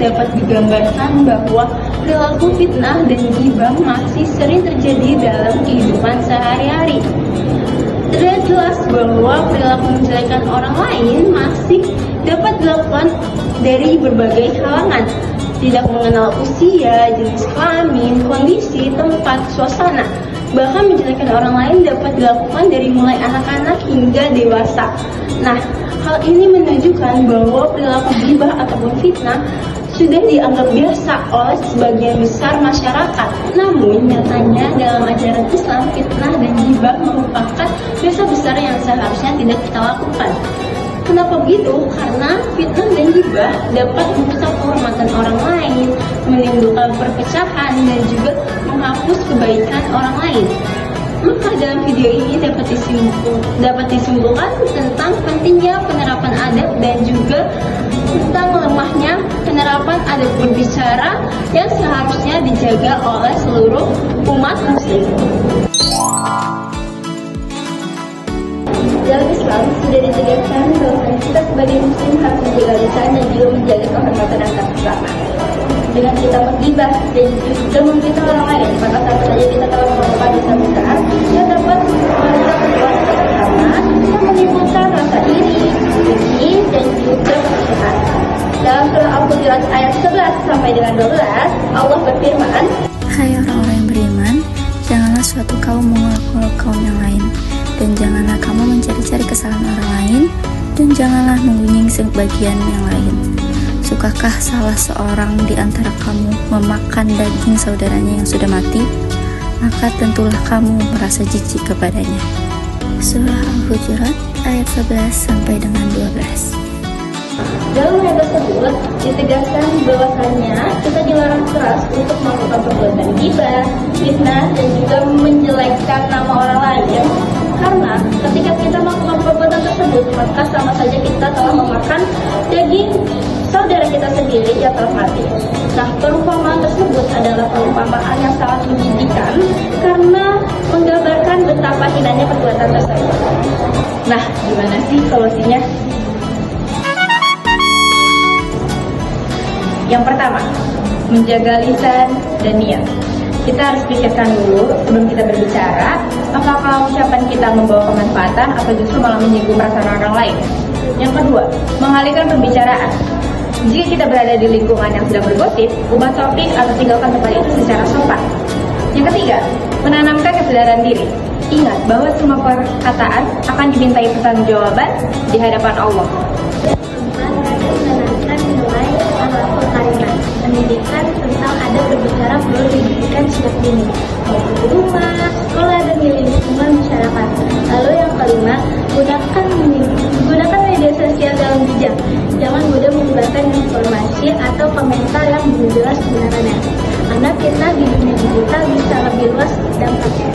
dapat digambarkan bahwa perilaku fitnah dan ghibah masih sering terjadi dalam kehidupan sehari-hari. Terlihat jelas bahwa perilaku menjelekan orang lain masih dapat dilakukan dari berbagai kalangan, tidak mengenal usia, jenis kelamin, kondisi, tempat, suasana. Bahkan menjelekan orang lain dapat dilakukan dari mulai anak-anak hingga dewasa. Nah, hal ini menunjukkan bahwa perilaku ghibah ataupun fitnah sudah dianggap biasa oleh sebagian besar masyarakat. Namun, nyatanya dalam ajaran Islam, fitnah dan ghibah merupakan dosa besar yang seharusnya tidak kita lakukan. Kenapa begitu? Karena fitnah dan ghibah dapat merusak kehormatan orang lain, menimbulkan perpecahan, dan juga menghapus kebaikan orang lain. Maka dalam video ini dapat disimpulkan tentang pentingnya penerapan adab dan juga tentang lemahnya penerapan adab berbicara yang seharusnya dijaga oleh seluruh umat muslim. Dalam Islam sudah ditegaskan bahwa kita sebagai muslim harus menjaga lisan dan juga menjaga kehormatan antar sesama. Dengan kita menggibah dan juga memfitnah orang lain, maka sama saja kita telah melakukan dosa besar yang dapat merusak keluarga bersama yang menimbulkan rasa iri, benci, dan juga perpecahan. Dalam surah Al-Hujurat ayat 11 sampai dengan 12, Allah berfirman, "Hai orang-orang yang beriman, janganlah suatu kaum mengolok-olok kaum yang lain, dan janganlah kamu mencari-cari kesalahan orang lain, dan janganlah menggunjing sebagian yang lain. Sukakah salah seorang di antara kamu memakan daging saudaranya yang sudah mati? Maka tentulah kamu merasa jijik kepadanya." Surah Al-Hujurat ayat 11 sampai dengan 12. dalam ayat tersebut ditegaskan bahwasannya kita dilarang keras untuk melakukan perbuatan ghibah, fitnah, dan juga menjelekkan nama orang lain. Karena ketika kita melakukan perbuatan tersebut, maka sama saja kita telah memakan daging saudara kita sendiri yang telah mati. Nah, perumpamaan tersebut adalah perumpamaan yang sangat menjijikan karena menggambarkan betapa hinanya perbuatan tersebut. Nah, gimana sih solusinya? Yang pertama, menjaga lisan dan niat. Kita harus pikirkan dulu sebelum kita berbicara, apakah ucapan kita membawa kemanfaatan atau justru malah menyinggung perasaan orang lain. Yang kedua, mengalihkan pembicaraan. Jika kita berada di lingkungan yang sedang bergosip, ubah topik atau tinggalkan tempat itu secara sopan. Yang ketiga, menanamkan kesadaran diri. Ingat bahwa semua perkataan akan dimintai pertanggungjawaban di hadapan Allah. Menanamkan nilai akhlakul karimah. Pendidikan tentang adab berbicara perlu didirikan sejak dini, baik di rumah, sekolah, dan di lingkungan masyarakat. Lalu yang kelima, gunakan media sosial dalam bijak. Jangan mudah menyebarkan informasi atau komentar yang belum jelas kebenarannya, karena fitnah di dunia digital bisa lebih luas dampaknya.